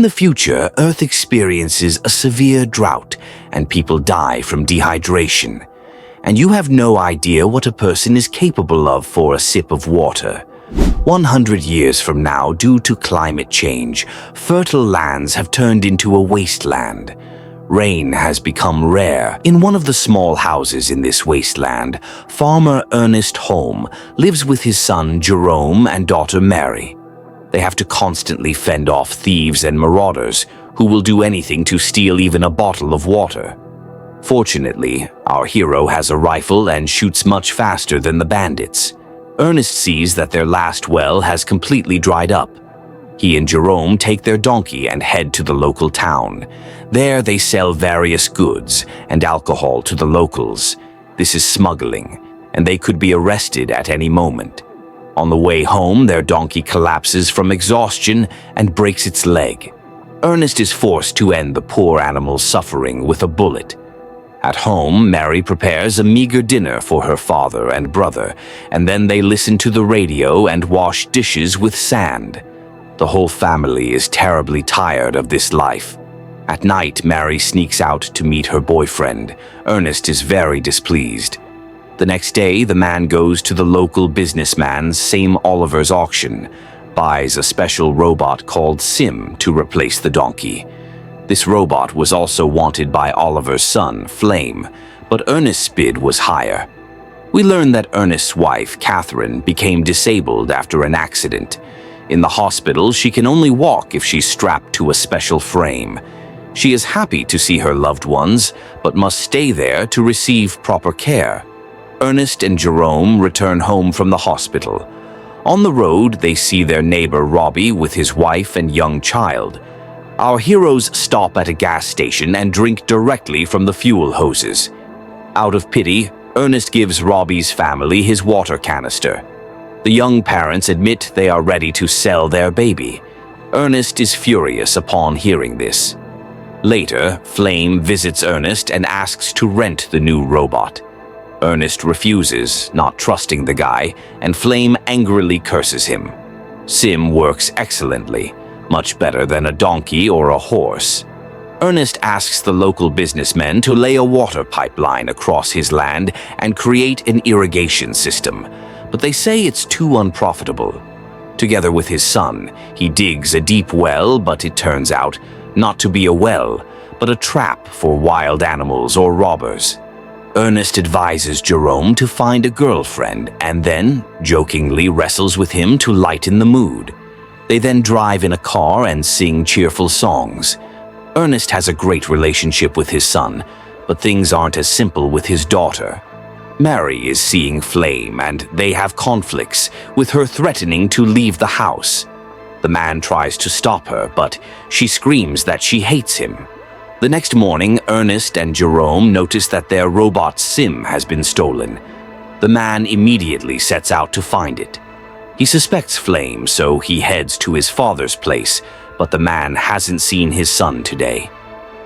In the future, Earth experiences a severe drought and people die from dehydration. And you have no idea what a person is capable of for a sip of water. 100 years from now, due to climate change, fertile lands have turned into a wasteland. Rain has become rare. In one of the small houses in this wasteland, farmer Ernest Holm lives with his son Jerome and daughter Mary. They have to constantly fend off thieves and marauders who will do anything to steal even a bottle of water. Fortunately, our hero has a rifle and shoots much faster than the bandits. Ernest sees that their last well has completely dried up. He and Jerome take their donkey and head to the local town. There they sell various goods and alcohol to the locals. This is smuggling, and they could be arrested at any moment. On the way home, their donkey collapses from exhaustion and breaks its leg. Ernest is forced to end the poor animal's suffering with a bullet. At home, Mary prepares a meager dinner for her father and brother, and then they listen to the radio and wash dishes with sand. The whole family is terribly tired of this life. At night, Mary sneaks out to meet her boyfriend. Ernest is very displeased. The next day, the man goes to the local businessman's St. Oliver's auction, buys a special robot called Sim to replace the donkey. This robot was also wanted by Oliver's son, Flame, but Ernest's bid was higher. We learn that Ernest's wife, Catherine, became disabled after an accident. In the hospital, she can only walk if she's strapped to a special frame. She is happy to see her loved ones, but must stay there to receive proper care. Ernest and Jerome return home from the hospital. On the road, they see their neighbor Robbie with his wife and young child. Our heroes stop at a gas station and drink directly from the fuel hoses. Out of pity, Ernest gives Robbie's family his water canister. The young parents admit they are ready to sell their baby. Ernest is furious upon hearing this. Later, Flame visits Ernest and asks to rent the new robot. Ernest refuses, not trusting the guy, and Flame angrily curses him. Sim works excellently, much better than a donkey or a horse. Ernest asks the local businessmen to lay a water pipeline across his land and create an irrigation system, but they say it's too unprofitable. Together with his son, he digs a deep well, but it turns out not to be a well, but a trap for wild animals or robbers. Ernest advises Jerome to find a girlfriend and then, jokingly, wrestles with him to lighten the mood. They then drive in a car and sing cheerful songs. Ernest has a great relationship with his son, but things aren't as simple with his daughter. Mary is seeing Flame and they have conflicts, with her threatening to leave the house. The man tries to stop her, but she screams that she hates him. The next morning, Ernest and Jerome notice that their robot Sim has been stolen. The man immediately sets out to find it. He suspects Flame, so he heads to his father's place, but the man hasn't seen his son today.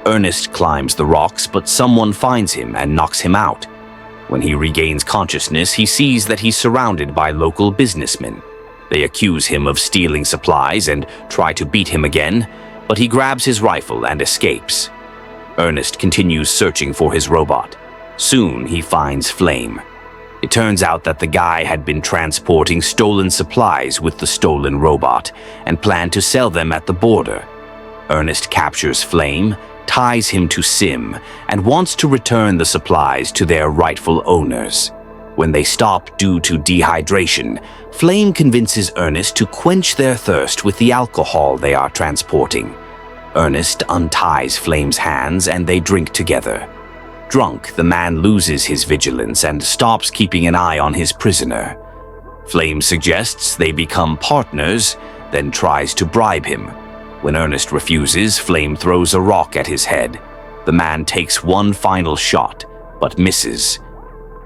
Ernest climbs the rocks, but someone finds him and knocks him out. When he regains consciousness, he sees that he's surrounded by local businessmen. They accuse him of stealing supplies and try to beat him again, but he grabs his rifle and escapes. Ernest continues searching for his robot. Soon he finds Flame. It turns out that the guy had been transporting stolen supplies with the stolen robot and planned to sell them at the border. Ernest captures Flame, ties him to Sim, and wants to return the supplies to their rightful owners. When they stop due to dehydration, Flame convinces Ernest to quench their thirst with the alcohol they are transporting. Ernest unties Flame's hands and they drink together. Drunk, the man loses his vigilance and stops keeping an eye on his prisoner. Flame suggests they become partners, then tries to bribe him. When Ernest refuses, Flame throws a rock at his head. The man takes one final shot, but misses.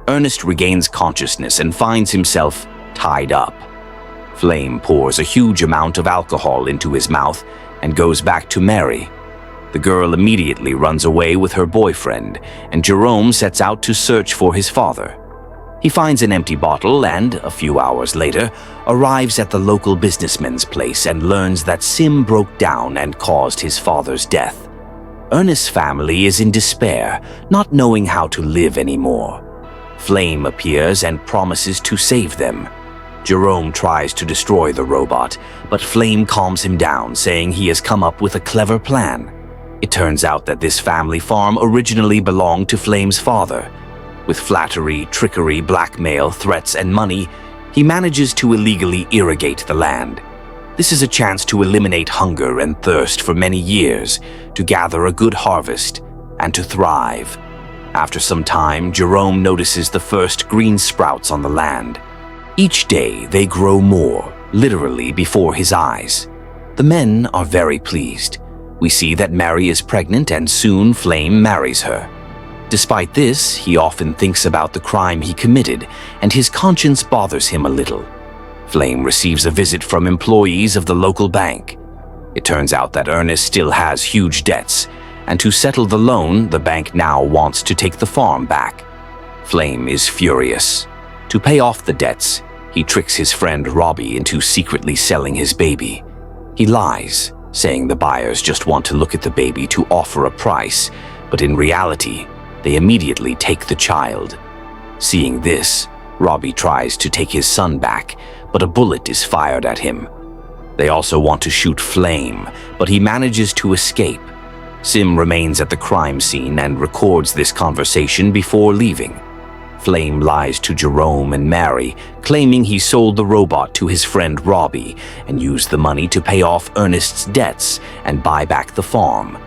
Ernest regains consciousness and finds himself tied up. Flame pours a huge amount of alcohol into his mouth and goes back to Mary. The girl immediately runs away with her boyfriend, and Jerome sets out to search for his father. He finds an empty bottle and, a few hours later, arrives at the local businessman's place and learns that Sim broke down and caused his father's death. Ernest's family is in despair, not knowing how to live anymore. Flame appears and promises to save them. Jerome tries to destroy the robot, but Flame calms him down, saying he has come up with a clever plan. It turns out that this family farm originally belonged to Flame's father. With flattery, trickery, blackmail, threats, and money, he manages to illegally irrigate the land. This is a chance to eliminate hunger and thirst for many years, to gather a good harvest, and to thrive. After some time, Jerome notices the first green sprouts on the land. Each day, they grow more, literally before his eyes. The men are very pleased. We see that Mary is pregnant and soon Flame marries her. Despite this, he often thinks about the crime he committed, and his conscience bothers him a little. Flame receives a visit from employees of the local bank. It turns out that Ernest still has huge debts, and to settle the loan, the bank now wants to take the farm back. Flame is furious. To pay off the debts, he tricks his friend Robbie into secretly selling his baby. He lies, saying the buyers just want to look at the baby to offer a price, but in reality, they immediately take the child. Seeing this, Robbie tries to take his son back, but a bullet is fired at him. They also want to shoot Flame, but he manages to escape. Sim remains at the crime scene and records this conversation before leaving. Flame lies to Jerome and Mary, claiming he sold the robot to his friend Robbie and used the money to pay off Ernest's debts and buy back the farm.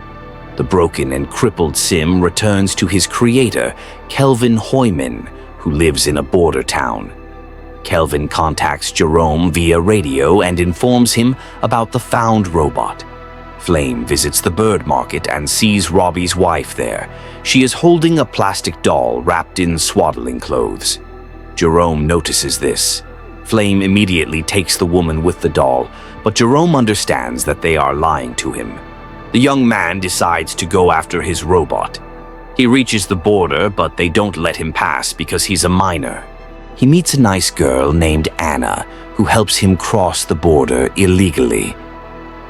The broken and crippled Sim returns to his creator, Kelvin Hoyman, who lives in a border town. Kelvin contacts Jerome via radio and informs him about the found robot. Flame visits the bird market and sees Robbie's wife there. She is holding a plastic doll wrapped in swaddling clothes. Jerome notices this. Flame immediately takes the woman with the doll, but Jerome understands that they are lying to him. The young man decides to go after his robot. He reaches the border, but they don't let him pass because he's a minor. He meets a nice girl named Anna, who helps him cross the border illegally.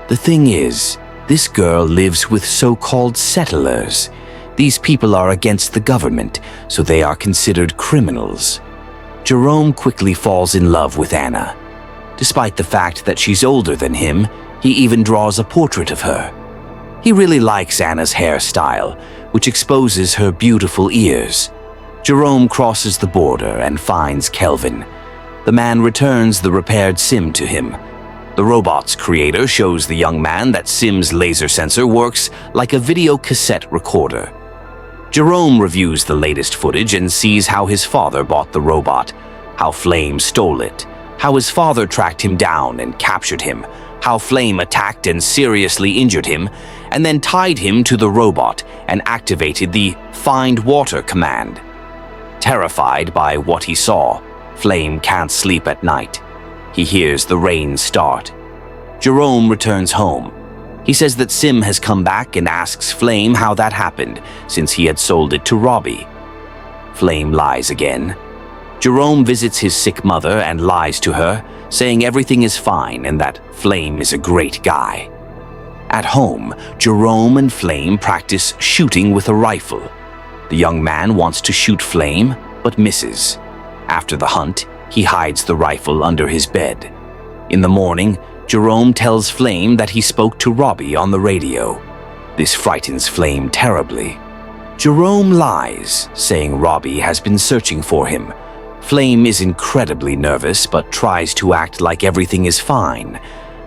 The thing is, this girl lives with so-called settlers. These people are against the government, so they are considered criminals. Jerome quickly falls in love with Anna. Despite the fact that she's older than him, he even draws a portrait of her. He really likes Anna's hairstyle, which exposes her beautiful ears. Jerome crosses the border and finds Kelvin. The man returns the repaired Sim to him. The robot's creator shows the young man that Sim's laser sensor works like a video cassette recorder. Jerome reviews the latest footage and sees how his father bought the robot, how Flame stole it, how his father tracked him down and captured him, how Flame attacked and seriously injured him, and then tied him to the robot and activated the Find Water command. Terrified by what he saw, Flame can't sleep at night. He hears the rain start. Jerome returns home. He says that Sim has come back and asks Flame how that happened, since he had sold it to Robbie. Flame lies again. Jerome visits his sick mother and lies to her, saying everything is fine and that Flame is a great guy. At home, Jerome and Flame practice shooting with a rifle. The young man wants to shoot Flame, but misses. After the hunt, he hides the rifle under his bed. In the morning, Jerome tells Flame that he spoke to Robbie on the radio. This frightens Flame terribly. Jerome lies, saying Robbie has been searching for him. Flame is incredibly nervous but tries to act like everything is fine.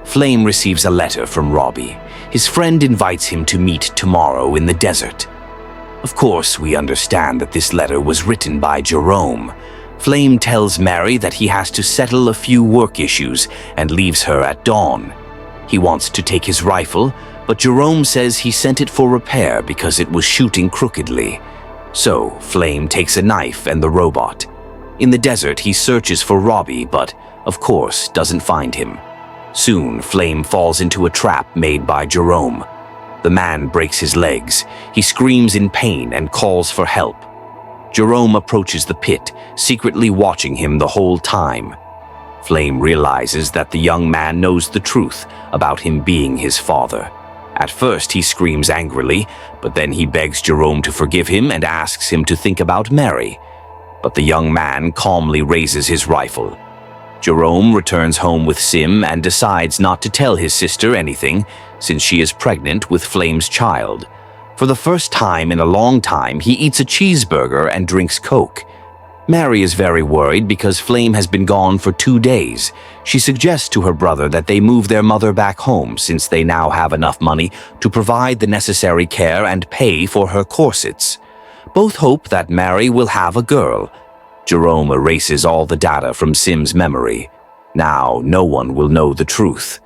Flame receives a letter from Robbie. His friend invites him to meet tomorrow in the desert. Of course, we understand that this letter was written by Jerome. Flame tells Mary that he has to settle a few work issues and leaves her at dawn. He wants to take his rifle, but Jerome says he sent it for repair because it was shooting crookedly. So, Flame takes a knife and the robot. In the desert, he searches for Robbie, but, of course, doesn't find him. Soon, Flame falls into a trap made by Jerome. The man breaks his legs. He screams in pain and calls for help. Jerome approaches the pit, secretly watching him the whole time. Flame realizes that the young man knows the truth about him being his father. At first, he screams angrily, but then he begs Jerome to forgive him and asks him to think about Mary. But the young man calmly raises his rifle. Jerome returns home with Sim and decides not to tell his sister anything, since she is pregnant with Flame's child. For the first time in a long time, he eats a cheeseburger and drinks Coke. Mary is very worried because Flame has been gone for 2 days. She suggests to her brother that they move their mother back home since they now have enough money to provide the necessary care and pay for her corsets. Both hope that Mary will have a girl. Jerome erases all the data from Sim's memory. Now no one will know the truth.